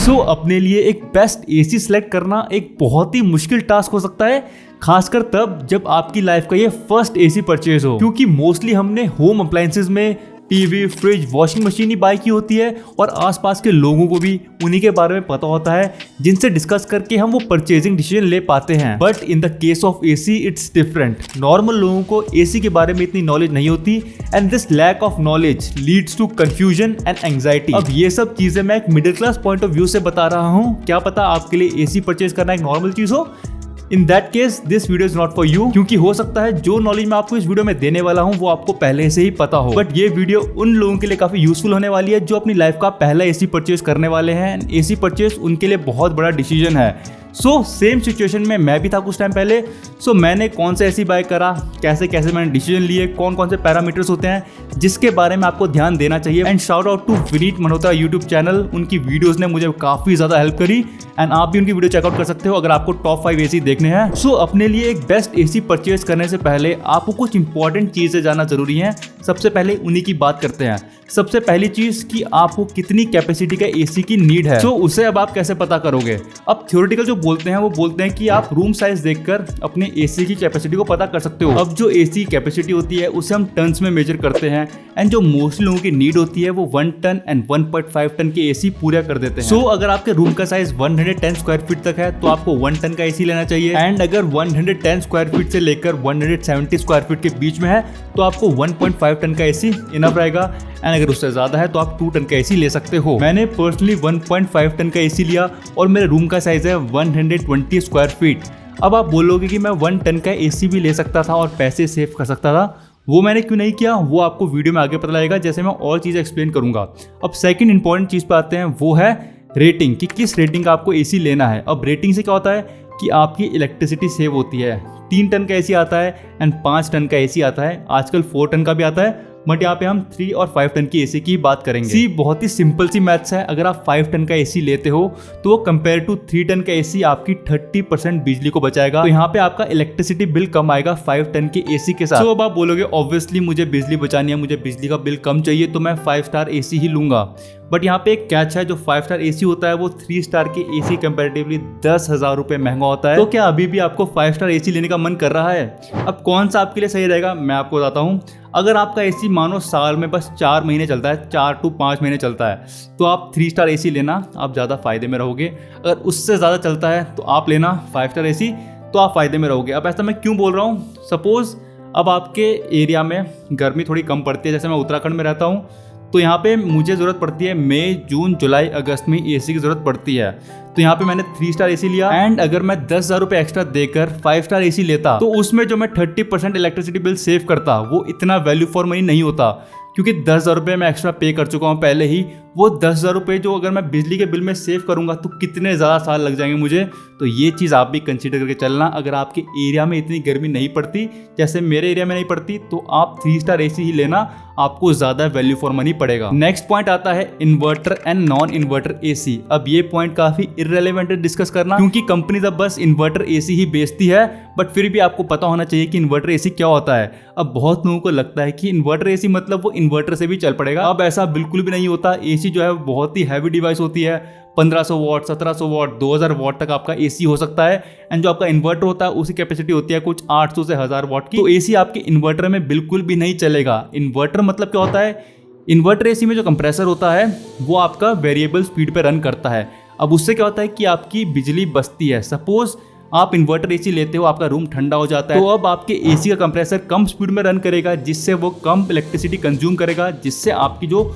अपने लिए एक बेस्ट एसी सेलेक्ट करना एक बहुत ही मुश्किल टास्क हो सकता है, खासकर तब जब आपकी लाइफ का ये फर्स्ट एसी परचेज हो, क्योंकि मोस्टली हमने होम अप्लायंसेज में टीवी, फ्रिज, वॉशिंग मशीन ही बाय की होती है और आसपास के लोगों को भी उन्हीं के बारे में पता होता है जिनसे डिस्कस करके हम वो परचेजिंग डिसीजन ले पाते हैं। But in the case of AC it's different. Normal लोगों को एसी के बारे में इतनी नॉलेज नहीं होती and this lack of knowledge leads to confusion and anxiety. अब ये सब चीजें मैं एक middle class point of view से बता रहा हूँ, क्या पता आपके लिए एसी परचेज करना एक नॉर्मल चीज हो। In that case this video is not for you, क्योंकि हो सकता है जो नॉलेज मैं आपको इस वीडियो में देने वाला हूं वो आपको पहले से ही पता हो। बट ये वीडियो उन लोगों के लिए काफी यूजफुल होने वाली है जो अपनी लाइफ का पहला एसी परचेज करने वाले हैं। एसी परचेज उनके लिए बहुत बड़ा डिसीजन है। सेम सिचुएशन में मैं भी था कुछ टाइम पहले। मैंने कौन सा एसी बाय करा, कैसे कैसे मैंने डिसीजन लिए, कौन कौन से पैरामीटर्स होते हैं जिसके बारे में आपको ध्यान देना चाहिए। And shout out to Vineet Malhotra YouTube channel, उनकी वीडियोस ने मुझे काफी ज्यादा हेल्प करी एंड आप भी उनकी वीडियो चेकआउट कर सकते हो अगर आपको टॉप 5 एसी देखने हैं। अपने लिए एक बेस्ट एसी परचेज करने से पहले आपको कुछ इंपॉर्टेंट चीजें जानना जरूरी है। सबसे पहले उन्हीं की बात करते हैं। सबसे पहली चीज कि आपको कितनी कैपेसिटी का एसी की नीड है। उसे अब आप कैसे पता करोगे। अब थ्योरेटिकल जो बोलते हैं वो बोलते हैं कि आप रूम साइज देखकर अपने एसी की कैपेसिटी को पता कर सकते हो। अब जो एसी कैपेसिटी होती है उसे हम टन्स में मेजर करते हैं एंड जो मोस्टली लोगों की नीड होती है वो 1 टन एंड 1.5 टन के एसी पूरा कर देते हैं। अगर आपके रूम का साइज 110 स्क्वायर फीट तक है तो आपको 1 टन का एसी लेना चाहिए एंड अगर 110 स्क्वायर फीट से लेकर 170 स्क्वायर फीट के बीच में है तो आपको 1.5 टन का एसी इनफ रहेगा एंड अगर उससे ज्यादा है तो आप 2 टन का एसी ले सकते हो। मैंने पर्सनली 1.5 टन का एसी लिया और मेरे रूम का साइज है 120 स्क्वायर फीट। अब आप बोलोगे कि मैं 1 टन का एसी भी ले सकता था और पैसे सेव कर सकता था, वो मैंने क्यों नहीं किया वो आपको वीडियो में आगे पता लगेगा जैसे मैं और चीज़ एक्सप्लेन करूंगा। अब सेकंड इंपॉर्टेंट चीज़ पे आते हैं, वो है रेटिंग, कि किस रेटिंग का आपको एसी लेना है। अब रेटिंग से क्या होता है कि आपकी इलेक्ट्रिसिटी सेव होती है। 3 टन का एसी आता है एंड 5 टन का एसी आता है, आजकल 4 टन का भी आता है, बट यहाँ पे हम 3 और 5 टन की एसी की बात करेंगे। बहुत ही सिंपल सी मैथ्स है। अगर आप 5 टन का एसी लेते हो तो वो कंपेयर टू 3 टन का एसी आपकी 30% बिजली को बचाएगा। तो यहाँ पे आपका इलेक्ट्रिसिटी बिल कम आएगा 5 टन के एसी के साथ। अब आप बोलोगे ऑब्वियसली मुझे बिजली बचानी है, मुझे बिजली का बिल कम चाहिए तो मैं 5 स्टार एसी ही लूंगा। बट यहाँ पे एक कैच है, जो 5 स्टार एसी होता है वो 3 स्टार के एसी कंपैरेटिवली 10,000 रुपए महंगा होता है। तो क्या अभी भी आपको 5 स्टार एसी लेने का मन कर रहा है? अब कौन सा आपके लिए सही रहेगा मैं आपको बताता हूँ। अगर आपका एसी मानो साल में बस 4 महीने चलता है, 4 to 5 महीने चलता है, तो आप 3 स्टार एसी लेना, आप ज़्यादा फायदे में रहोगे। अगर उससे ज़्यादा चलता है तो आप लेना 5 स्टार एसी, तो आप फायदे में रहोगे। अब ऐसा मैं क्यों बोल रहा हूँ, सपोज अब आपके एरिया में गर्मी थोड़ी कम पड़ती है, जैसे मैं उत्तराखंड में रहता हूँ तो यहाँ पे मुझे ज़रूरत पड़ती है मई, जून, जुलाई, अगस्त में एसी की ज़रूरत पड़ती है। तो यहाँ पे मैंने 3 स्टार एसी लिया एंड अगर मैं 10,000 रुपये एक्स्ट्रा देकर 5 स्टार एसी लेता तो उसमें जो मैं 30% इलेक्ट्रिसिटी बिल सेव करता वो इतना वैल्यू फॉर मनी नहीं होता, क्योंकि 10,000 रुपये मैं एक्स्ट्रा पे कर चुका हूँ पहले ही। वो 10,000 रुपये जो अगर मैं बिजली के बिल में सेव करूँगा तो कितने ज़्यादा साल लग जाएंगे मुझे। तो ये चीज़ आप भी कंसीडर करके चलना। अगर आपके एरिया में इतनी गर्मी नहीं पड़ती जैसे मेरे एरिया में नहीं पड़ती तो आप 3 स्टार एसी ही लेना, आपको ज़्यादा वैल्यू फॉर मनी पड़ेगा। नेक्स्ट पॉइंट आता है inverter and non inverter AC. अब ये पॉइंट काफ़ी इररेलेवेंट है डिस्कस करना, क्योंकि कंपनी तो बस इन्वर्टर एसी ही बेचती है, बट फिर भी आपको पता होना चाहिए कि इन्वर्टर एसी क्या होता है। अब बहुत लोगों को लगता है कि इन्वर्टर एसी मतलब वो इन्वर्टर से भी चल पड़ेगा। अब ऐसा बिल्कुल भी नहीं होता। एसी जो है बहुत ही हैवी डिवाइस होती है, 1500 वॉट, 1700 वॉट, 2000 वॉट तक आपका एसी हो सकता है एंड जो आपका इन्वर्टर होता है उसकी कैपेसिटी होती है कुछ 800 से 1000 वॉट की। तो एसी आपके इन्वर्टर में बिल्कुल भी नहीं चलेगा। इन्वर्टर मतलब क्या होता है, इन्वर्टर एसी में जो कंप्रेसर होता है वो आपका वेरिएबल स्पीड पे रन करता है। अब उससे क्या होता है कि आपकी बिजली बचती है। सपोज आप इन्वर्टर एसी लेते हो, आपका रूम ठंडा हो जाता है, तो अब आपके एसी का कंप्रेसर कम स्पीड में रन करेगा, जिससे वो कम इलेक्ट्रिसिटी कंज्यूम करेगा, जिससे आपकी जो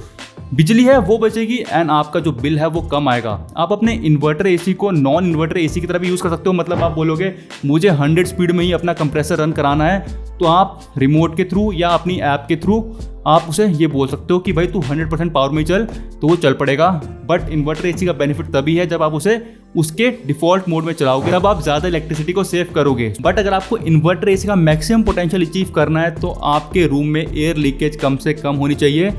बिजली है वो बचेगी एंड आपका जो बिल है वो कम आएगा। आप अपने इन्वर्टर एसी को नॉन इन्वर्टर एसी की तरह भी यूज़ कर सकते हो। मतलब आप बोलोगे मुझे 100 स्पीड में ही अपना कंप्रेसर रन कराना है, तो आप रिमोट के थ्रू या अपनी ऐप के थ्रू आप उसे ये बोल सकते हो कि भाई तू 100% पावर में चल, तो वो चल पड़ेगा। बट इन्वर्टर एसी का बेनिफिट तभी है जब आप उसे उसके डिफॉल्ट मोड में चलाओगे, तब आप ज़्यादा इलेक्ट्रिसिटी को सेव करोगे। बट अगर आपको इन्वर्टर एसी का मैक्सिमम पोटेंशियल अचीव करना है तो आपके रूम में एयर लीकेज कम से कम होनी चाहिए।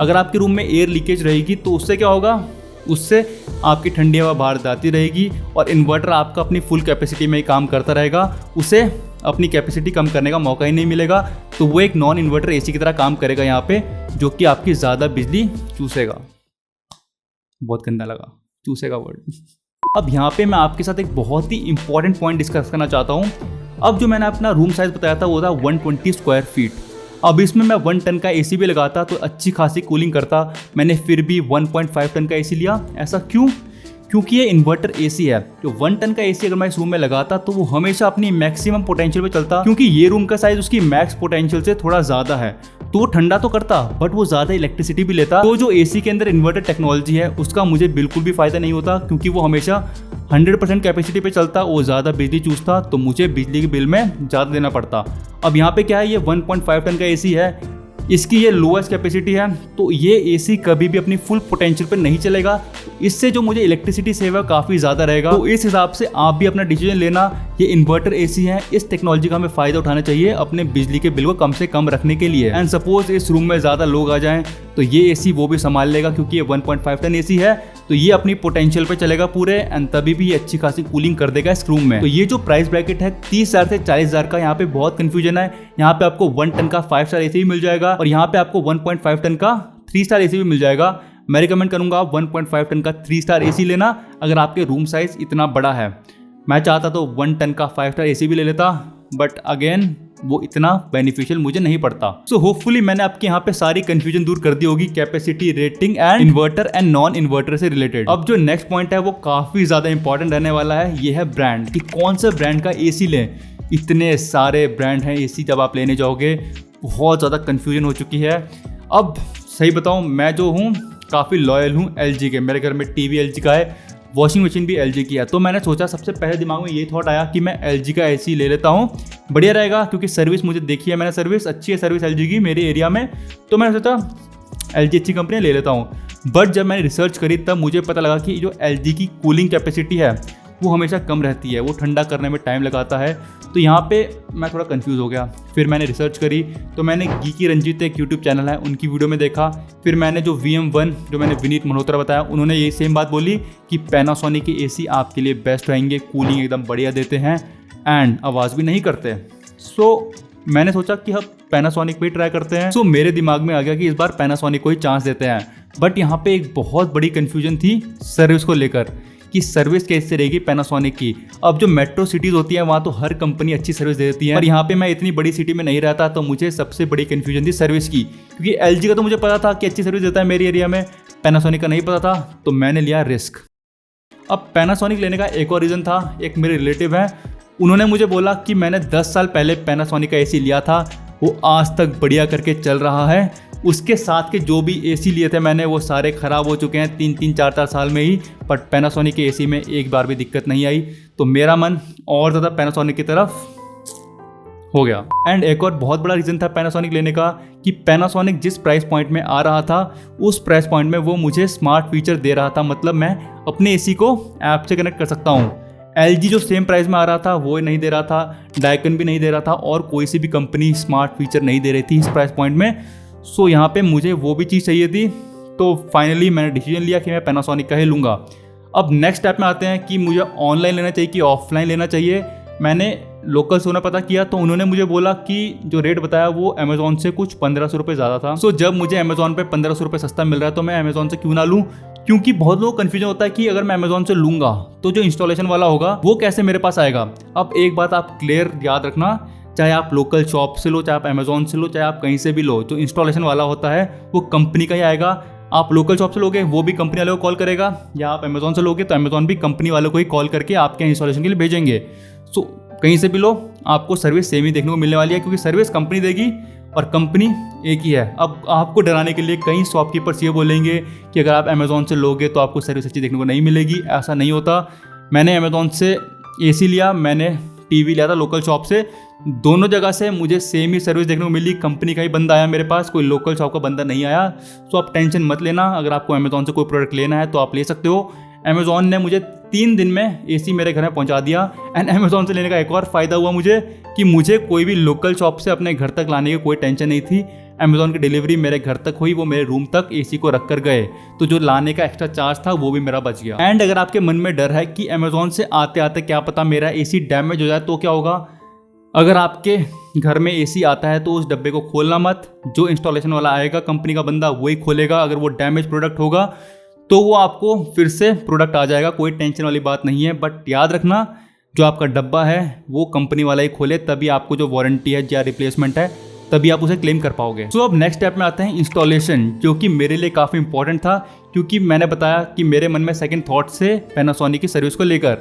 अगर आपके रूम में एयर लीकेज रहेगी तो उससे क्या होगा, उससे आपकी ठंडी हवा बाहर जाती रहेगी और इन्वर्टर आपका अपनी फुल कैपेसिटी में ही काम करता रहेगा, उसे अपनी कैपेसिटी कम करने का मौका ही नहीं मिलेगा। तो वो एक नॉन इन्वर्टर एसी की तरह काम करेगा यहाँ पे, जो कि आपकी ज़्यादा बिजली चूसेगा। बहुत गंदा लगा। चूसेगा वर्ड। अब यहाँ पे मैं आपके साथ एक बहुत ही इंपॉर्टेंट पॉइंट डिस्कस करना चाहता हूँ। अब जो मैंने अपना रूम साइज बताया था वो था 120 स्क्वायर फीट। अब इसमें मैं 1 टन का एसी भी लगाता तो अच्छी खासी कूलिंग करता, मैंने फिर भी 1.5 टन का एसी लिया। ऐसा क्यों? क्योंकि ये इन्वर्टर एसी है। तो 1 टन का एसी अगर मैं इस रूम में लगाता तो वो हमेशा अपनी मैक्सिमम पोटेंशियल पे चलता, क्योंकि ये रूम का साइज उसकी मैक्स पोटेंशियल से थोड़ा ज्यादा है। तो वो ठंडा तो करता बट वो ज्यादा इलेक्ट्रिसिटी भी लेता। तो जो एसी के अंदर इन्वर्टर टेक्नोलॉजी है उसका मुझे बिल्कुल भी फायदा नहीं होता, क्योंकि वो हमेशा 100% कैपेसिटी पे चलता, वो ज़्यादा बिजली चूसता, तो मुझे बिजली के बिल में ज़्यादा देना पड़ता। अब यहाँ पे क्या है, ये 1.5 टन का एसी है, इसकी ये लोएस्ट कैपेसिटी है, तो ये एसी कभी भी अपनी फुल पोटेंशियल पर नहीं चलेगा। इससे जो मुझे इलेक्ट्रिसिटी सेव है काफ़ी ज़्यादा रहेगा। तो इस हिसाब से आप भी अपना डिसीजन लेना। ये इन्वर्टर एसी है, इस टेक्नोलॉजी का हमें फ़ायदा उठाना चाहिए अपने बिजली के बिल को कम से कम रखने के लिए। एंड सपोज इस रूम में ज़्यादा लोग आ जाएं तो ये एसी वो भी संभाल लेगा, क्योंकि ये 1.5 टन एसी है, तो ये अपनी पोटेंशियल पे चलेगा पूरे, एंड तभी भी ये अच्छी खासी कूलिंग कर देगा इस रूम में। तो ये जो प्राइस ब्रैकेट है 30,000 से 40,000 का, यहाँ पे बहुत कंफ्यूजन है। यहाँ पे आपको 1 टन का 5 स्टार एसी भी मिल जाएगा और यहाँ पे आपको 1.5 टन का 3 स्टार एसी भी मिल जाएगा। मैं रिकमेंड करूंगा 1.5 टन का 3 स्टार एसी लेना अगर आपके रूम साइज इतना बड़ा है। मैं चाहता तो 1 टन का 5 स्टार एसी भी ले लेता, बट अगेन वो इतना बेनिफिशियल मुझे नहीं पड़ता। सो होपफुली मैंने आपके यहाँ पे सारी कंफ्यूजन दूर कर दी होगी capacity, rating and inverter and non inverter से रिलेटेड। अब जो नेक्स्ट पॉइंट है वो काफी ज्यादा इंपॉर्टेंट रहने वाला है, ये है ब्रांड, कि कौन सा ब्रांड का एसी लें। इतने सारे ब्रांड हैं एसी, जब आप लेने जाओगे बहुत ज़्यादा कन्फ्यूजन हो चुकी है। अब सही बताऊँ, मैं जो हूँ काफ़ी लॉयल हूँ LG के। मेरे घर में टीवी LG का है, वॉशिंग मशीन भी LG की है। तो मैंने सोचा, सबसे पहले दिमाग में ये थॉट आया कि मैं LG का एसी ले लेता हूँ, बढ़िया रहेगा, क्योंकि सर्विस मुझे देखी है मैंने, सर्विस अच्छी है, सर्विस LG की मेरे एरिया में। तो मैंने सोचा LG अच्छी कंपनी ले लेता हूँ। बट जब मैंने रिसर्च करी तब मुझे पता लगा कि जो LG की कूलिंग कैपेसिटी है वो हमेशा कम रहती है, वो ठंडा करने में टाइम लगाता है। तो यहाँ पे मैं थोड़ा कंफ्यूज हो गया। फिर मैंने रिसर्च करी, तो मैंने गीकी रंजीत एक यूट्यूब चैनल है, उनकी वीडियो में देखा। फिर मैंने जो VM1 जो मैंने विनीत मल्होत्रा बताया, उन्होंने ये सेम बात बोली कि पैनासोनिक के एसी आपके लिए बेस्ट रहेंगे, कूलिंग एकदम बढ़िया देते हैं एंड आवाज़ भी नहीं करते। सो मैंने सोचा कि हम पैनासोनिक पे ट्राई करते हैं। सो मेरे दिमाग में आ गया कि इस बार पैनासोनिक को ही चांस देते हैं। बट यहाँ पे एक बहुत बड़ी कन्फ्यूजन थी सर्विस को लेकर, कि सर्विस कैसे रहेगी पैनासोनिक की। अब जो मेट्रो सिटीज़ होती हैं वहाँ तो हर कंपनी अच्छी सर्विस दे देती है, और यहाँ पे मैं इतनी बड़ी सिटी में नहीं रहता, तो मुझे सबसे बड़ी कन्फ्यूजन थी सर्विस की। क्योंकि LG का तो मुझे पता था कि अच्छी सर्विस देता है मेरे एरिया में, पैनासोनिक का नहीं पता था, तो मैंने लिया रिस्क। अब पैनासोनिक लेने का एक और रीज़न था, एक मेरे रिलेटिव हैं, उन्होंने मुझे बोला कि मैंने 10 साल पहले पैनासोनिक का एसी लिया था, वो आज तक बढ़िया करके चल रहा है। उसके साथ के जो भी एसी लिए थे मैंने, वो सारे ख़राब हो चुके हैं 3-3, 4-4 साल में ही, बट पैनासोनिक के एसी में एक बार भी दिक्कत नहीं आई। तो मेरा मन और ज़्यादा पैनासोनिक की तरफ हो गया। एंड एक और बहुत बड़ा रीज़न था पैनासोनिक लेने का, कि पैनासोनिक जिस प्राइस पॉइंट में आ रहा था उस प्राइस पॉइंट में वो मुझे स्मार्ट फीचर दे रहा था। मतलब मैं अपने एसी को ऐप से कनेक्ट कर सकता हूँ। LG जो सेम प्राइस में आ रहा था वो नहीं दे रहा था, डाइकन भी नहीं दे रहा था, और कोई सी भी कंपनी स्मार्ट फीचर नहीं दे रही थी इस प्राइस पॉइंट में। सो यहाँ पे मुझे वो भी चीज़ चाहिए थी, तो फाइनली मैंने डिसीजन लिया कि मैं पैनासोनिक का ही लूँगा। अब नेक्स्ट स्टेप में आते हैं कि मुझे ऑनलाइन लेना चाहिए कि ऑफलाइन लेना चाहिए। मैंने लोकल से पता किया, तो उन्होंने मुझे बोला कि जो रेट बताया वो अमेजोन से कुछ 1500 रुपये ज़्यादा था। सो जब मुझे अमेजोन पे 1500 रुपये सस्ता मिल रहा है तो मैं अमेजोन से क्यों ना लूँ, क्योंकि बहुत लोग कन्फ्यूजन होता है कि अगर मैं अमेजोन से लूँगा तो जो इंस्टॉलेशन वाला होगा वो कैसे मेरे पास आएगा। अब एक बात आप क्लियर याद रखना, चाहे आप लोकल शॉप से लो, चाहे आप अमेजोन से लो, चाहे आप कहीं से भी लो, जो इंस्टॉलेशन वाला होता है वो कंपनी का ही आएगा। आप लोकल शॉप से लोगे वो भी कंपनी वाले को कॉल करेगा, या आप अमेजोन से लोगे तो अमेजोन भी कंपनी वालों को ही कॉल करके आपके इंस्टॉलेशन के लिए भेजेंगे। सो कहीं से भी लो, आपको सर्विस सेम ही देखने को मिलने वाली है, क्योंकि सर्विस कंपनी देगी और कंपनी एक ही है। अब आपको डराने के लिए कई शॉपकीपर्स ये बोलेंगे कि अगर आप अमेजोन से लोगे तो आपको सर्विस अच्छी देखने को नहीं मिलेगी। ऐसा नहीं होता। मैंने अमेजोन से एसी लिया, मैंने टीवी लिया था लोकल शॉप से, दोनों जगह से मुझे सेम ही सर्विस देखने को मिली। कंपनी का ही बंदा आया मेरे पास, कोई लोकल शॉप का बंदा नहीं आया। सो आप टेंशन मत लेना, अगर आपको अमेजोन से कोई प्रोडक्ट लेना है तो आप ले सकते हो। अमेजोन ने मुझे 3 दिन में एसी मेरे घर में पहुंचा दिया। एंड अमेजोन से लेने का एक और फ़ायदा हुआ मुझे कि मुझे कोई भी लोकल शॉप से अपने घर तक लाने की कोई टेंशन नहीं थी। अमेजोन की डिलीवरी मेरे घर तक हुई, वो मेरे रूम तक एसी को रख कर गए, तो जो लाने का एक्स्ट्रा चार्ज था वो भी मेरा बच गया। एंड अगर आपके मन में डर है कि अमेजोन से आते आते क्या पता मेरा एसी डैमेज हो जाए तो क्या होगा, अगर आपके घर में एसी आता है तो उस डब्बे को खोलना मत। जो इंस्टॉलेशन वाला आएगा कंपनी का बंदा वही खोलेगा। अगर वो डैमेज प्रोडक्ट होगा तो वो आपको फिर से प्रोडक्ट आ जाएगा, कोई टेंशन वाली बात नहीं है। बट याद रखना जो आपका डब्बा है वो कंपनी वाला ही खोले, तभी आपको जो वारंटी है या रिप्लेसमेंट है तभी आप उसे क्लेम कर पाओगे। तो अब नेक्स्ट स्टेप में आते हैं इंस्टॉलेशन, जो कि मेरे लिए काफ़ी इंपॉर्टेंट था, क्योंकि मैंने बताया कि मेरे मन में सेकंड थॉट से पैनासोनिक की सर्विस को लेकर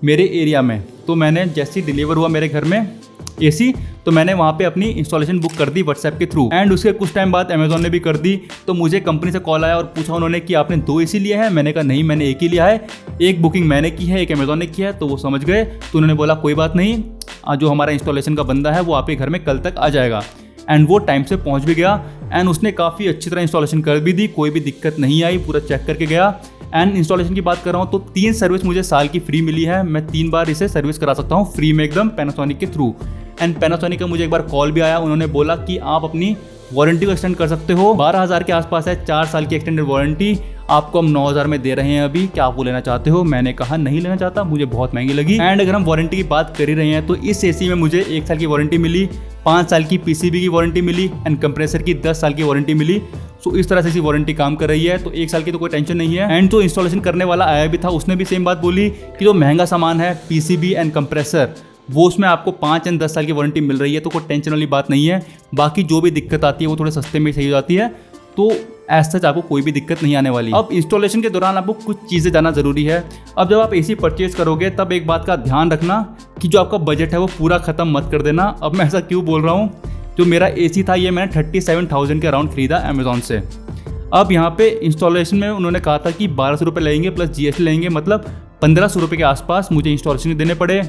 मेरे एरिया में। तो मैंने जैसे ही डिलीवर हुआ मेरे घर में एसी, तो मैंने वहाँ पे अपनी इंस्टॉलेशन बुक कर दी व्हाट्सएप के थ्रू। एंड उसके कुछ टाइम बाद अमेजोन ने भी कर दी। तो मुझे कंपनी से कॉल आया और पूछा उन्होंने कि आपने 2 एसी लिए हैं। मैंने कहा नहीं, मैंने एक ही लिया है, एक बुकिंग मैंने की है, एक अमेजोन ने किया है। तो वो समझ गए, तो उन्होंने बोला कोई बात नहीं, जो हमारा इंस्टॉलेशन का बंदा है वो आपके घर में कल तक आ जाएगा। एंड वो टाइम से पहुंच भी गया एंड उसने काफ़ी अच्छी तरह इंस्टॉलेशन कर भी दी, कोई भी दिक्कत नहीं आई, पूरा चेक करके गया। एंड इंस्टॉलेशन की बात कर रहा हूँ तो 3 सर्विस मुझे साल की फ्री मिली है। मैं 3 बार इसे सर्विस करा सकता हूँ फ्री में एकदम पैनासोनिक के थ्रू। एंड पैनासोनिक का मुझे एक बार कॉल भी आया, उन्होंने बोला कि आप अपनी वारंटी को एक्सटेंड कर सकते हो, 12,000 के आसपास है, 4 साल की एक्सटेंडेड वारंटी आपको हम 9,000 में दे रहे हैं अभी, क्या आप वो लेना चाहते हो? मैंने कहा नहीं लेना चाहता, मुझे बहुत महंगी लगी। एंड अगर हम वारंटी की बात कर ही रहे हैं तो इस एसी में मुझे 1 साल की वारंटी मिली, 5 साल की पीसीबी की वारंटी मिली एंड कंप्रेसर की 10 साल की वारंटी मिली। सो इस तरह से इसी वारंटी काम कर रही है, तो 1 साल की तो कोई टेंशन नहीं है। एंड जो इंस्टॉलेशन करने वाला आया भी था उसने भी सेम बात बोली कि जो महंगा सामान है पीसीबी एंड कंप्रेसर, वो उसमें आपको 5 एंड 10 साल की वारंटी मिल रही है, तो कोई टेंशन वाली बात नहीं है। बाकी जो भी दिक्कत आती है वो थोड़े सस्ते में सही हो जाती है, तो ऐसा आपको कोई भी दिक्कत नहीं आने वाली। अब इंस्टॉलेशन के दौरान आपको कुछ चीज़ें जानना जरूरी है। अब जब आप एसी परचेज करोगे तब एक बात का ध्यान रखना कि जो आपका बजट है वो पूरा ख़त्म मत कर देना। अब मैं ऐसा क्यों बोल रहा हूँ, जो मेरा एसी था ये मैंने 37,000 के अराउंड खरीदा अमेजोन से। अब यहाँ पे इंस्टॉलेशन में उन्होंने कहा था कि 1,200 रुपये लगेंगे प्लस जीएसटी लगेंगे, मतलब 1,500 रुपये के आसपास मुझे इंस्टॉलेशन देने पड़े।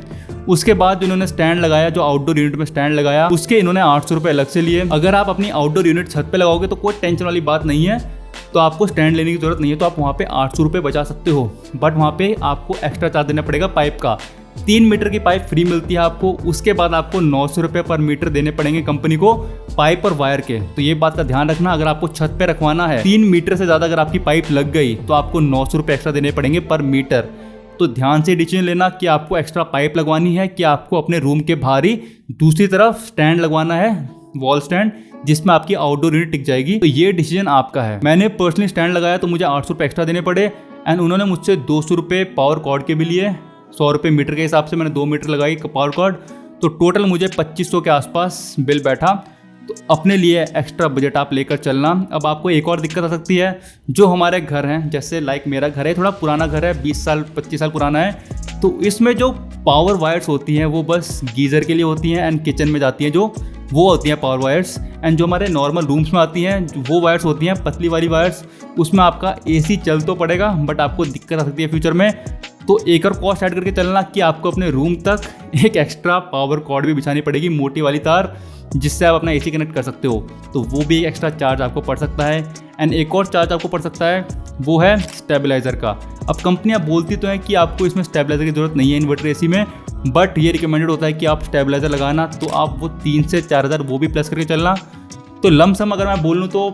उसके बाद जो इन्होंने स्टैंड लगाया, जो आउटडोर यूनिट में स्टैंड लगाया, उसके इन्होंने 800 रुपये अलग से लिए। अगर आप अपनी आउटडोर यूनिट छत पे लगाओगे तो कोई टेंशन वाली बात नहीं है, तो आपको स्टैंड लेने की जरूरत नहीं है, तो आप वहाँ पे 800 रुपये बचा सकते हो। बट वहाँ पे आपको एक्स्ट्रा चार्ज देना पड़ेगा पाइप का। 3 मीटर की पाइप फ्री मिलती है आपको, उसके बाद आपको 900 रुपये पर मीटर देने पड़ेंगे कंपनी को पाइप और वायर के। तो ये बात का ध्यान रखना, अगर आपको छत पे रखवाना है 3 मीटर से ज़्यादा अगर आपकी पाइप लग गई तो आपको 900 रुपये एक्स्ट्रा देने पड़ेंगे पर मीटर। तो ध्यान से डिसीजन लेना कि आपको एक्स्ट्रा पाइप लगवानी है कि आपको अपने रूम के बाहर ही दूसरी तरफ स्टैंड लगवाना है, वॉल स्टैंड, जिसमें आपकी आउटडोर यूनिट टिक जाएगी। तो ये डिसीजन आपका है। मैंने पर्सनली स्टैंड लगाया तो मुझे 800 रुपये एक्स्ट्रा देने पड़े एंड उन्होंने मुझसे 200 रुपये पावर कॉर्ड के भी लिए। 100 रुपये मीटर के हिसाब से मैंने 2 मीटर लगाई पावर कॉर्ड, तो टोटल मुझे 2500 के आसपास बिल बैठा। तो अपने लिए एक्स्ट्रा बजट आप लेकर चलना। अब आपको एक और दिक्कत आ सकती है, जो हमारे घर हैं, जैसे लाइक मेरा घर है, थोड़ा पुराना घर है, 20 साल 25 साल पुराना है, तो इसमें जो पावर वायर्स होती हैं वो बस गीज़र के लिए होती हैं एंड किचन में जाती हैं, जो वो होती हैं पावर वायर्स। एंड जो हमारे नॉर्मल रूम्स में आती हैं वो वायर्स होती हैं पतली वाली वायर्स, उसमें आपका एसी चल तो पड़ेगा बट आपको दिक्कत आ सकती है फ्यूचर में। तो एक और कॉस्ट ऐड करके चलना कि आपको अपने रूम तक एक एक्स्ट्रा पावर कॉर्ड भी बिछानी पड़ेगी, मोटी वाली तार, जिससे आप अपना एसी कनेक्ट कर सकते हो। तो वो भी एक एक्स्ट्रा चार्ज आपको पड़ सकता है। एंड एक और चार्ज आपको पड़ सकता है, वो है स्टेबलाइज़र का। अब कंपनियां बोलती तो हैं कि आपको इसमें स्टेबलाइज़र की ज़रूरत नहीं है इन्वर्टर एसी में, बट ये रिकमेंडेड होता है कि आप स्टेबलाइज़र लगाना, तो आप वो 3 से 4,000 वो भी प्लस करके चलना। तो लमसम अगर मैं बोलूँ तो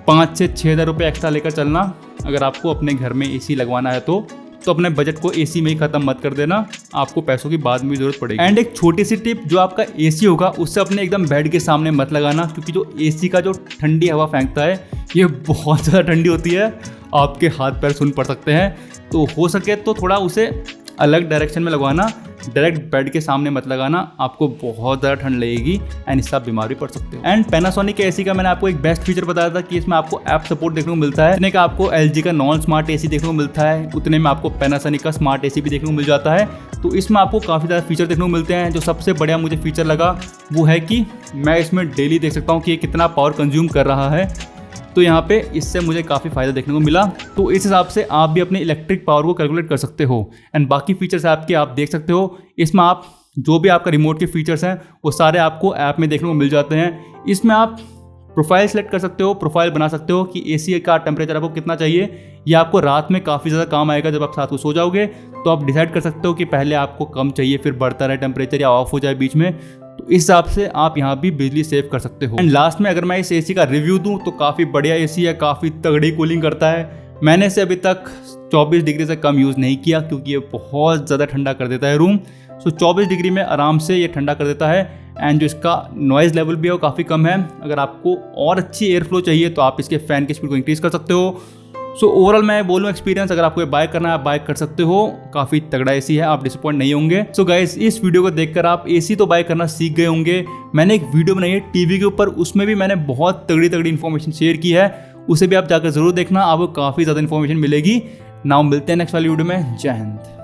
5 से 6,000 रुपये एक्स्ट्रा लेकर चलना अगर आपको अपने घर में एसी लगवाना है। तो अपने बजट को एसी में ही खत्म मत कर देना, आपको पैसों की बाद में भी जरूरत पड़ेगी। एंड एक छोटी सी टिप, जो आपका एसी होगा उससे अपने एकदम बेड के सामने मत लगाना, क्योंकि जो एसी का जो ठंडी हवा फेंकता है ये बहुत ज़्यादा ठंडी होती है, आपके हाथ पैर सुन पड़ सकते हैं। तो हो सके तो थोड़ा उसे अलग डायरेक्शन में लगवाना, डायरेक्ट बेड के सामने मत लगाना, आपको बहुत ज़्यादा ठंड लगेगी एंड इससे आप बीमार भी पड़ सकते हो। एंड पैनासोनिक के एसी का मैंने आपको एक बेस्ट फीचर बताया था कि इसमें आपको ऐप सपोर्ट देखने को मिलता है। इतने का आपको LG का नॉन स्मार्ट एसी देखने को मिलता है, उतने में आपको पैनासोनिक का स्मार्ट एसी भी देखने को मिल जाता है। तो इसमें आपको काफ़ी ज़्यादा फीचर देखने को मिलते हैं। जो सबसे बढ़िया मुझे फीचर लगा वो है कि मैं इसमें डेली देख सकता हूँ कि ये कितना पावर कंज्यूम कर रहा है। तो यहाँ पे इससे मुझे काफ़ी फ़ायदा देखने को मिला। तो इस हिसाब से आप भी अपने इलेक्ट्रिक पावर को कैलकुलेट कर सकते हो। एंड बाकी फीचर्स आपके आप देख सकते हो, इसमें आप जो भी आपका रिमोट के फीचर्स हैं वो सारे आपको ऐप में देखने को मिल जाते हैं। इसमें आप प्रोफाइल सेलेक्ट कर सकते हो, प्रोफाइल बना सकते हो कि एसी का टेम्परेचर आपको कितना चाहिए। ये आपको रात में काफ़ी ज़्यादा काम आएगा, जब आप साथ को सो जाओगे तो आप डिसाइड कर सकते हो कि पहले आपको कम चाहिए फिर बढ़ता रहे टेम्परेचर या ऑफ हो जाए बीच में। तो इस हिसाब से आप यहाँ भी बिजली सेव कर सकते हो। एंड लास्ट में अगर मैं इस एसी का रिव्यू दूँ तो काफ़ी बढ़िया एसी है, काफ़ी तगड़ी कूलिंग करता है। मैंने इसे अभी तक 24 डिग्री से कम यूज़ नहीं किया, क्योंकि ये बहुत ज़्यादा ठंडा कर देता है रूम। सो 24 डिग्री में आराम से ये ठंडा कर देता है। एंड जो इसका नॉइज़ लेवल भी है वो काफ़ी कम है। अगर आपको और अच्छी एयर फ्लो चाहिए तो आप इसके फ़ैन की स्पीड को इंक्रीज़ कर सकते हो। सो ओवरऑल मैं बोलूँ एक्सपीरियंस, अगर आपको बाय करना है आप बाय कर सकते हो, काफी तगड़ा एसी है, आप डिसअपॉइंट नहीं होंगे। सो गाइस, इस वीडियो को देखकर आप एसी तो बाय करना सीख गए होंगे। मैंने एक वीडियो बनाई है टीवी के ऊपर, उसमें भी मैंने बहुत तगड़ी इन्फॉर्मेशन शेयर की है, उसे भी आप जाकर जरूर देखना, आपको काफी ज्यादा इन्फॉर्मेशन मिलेगी। नाउ मिलते हैं नेक्स्ट वाली वीडियो में। जय हिंद।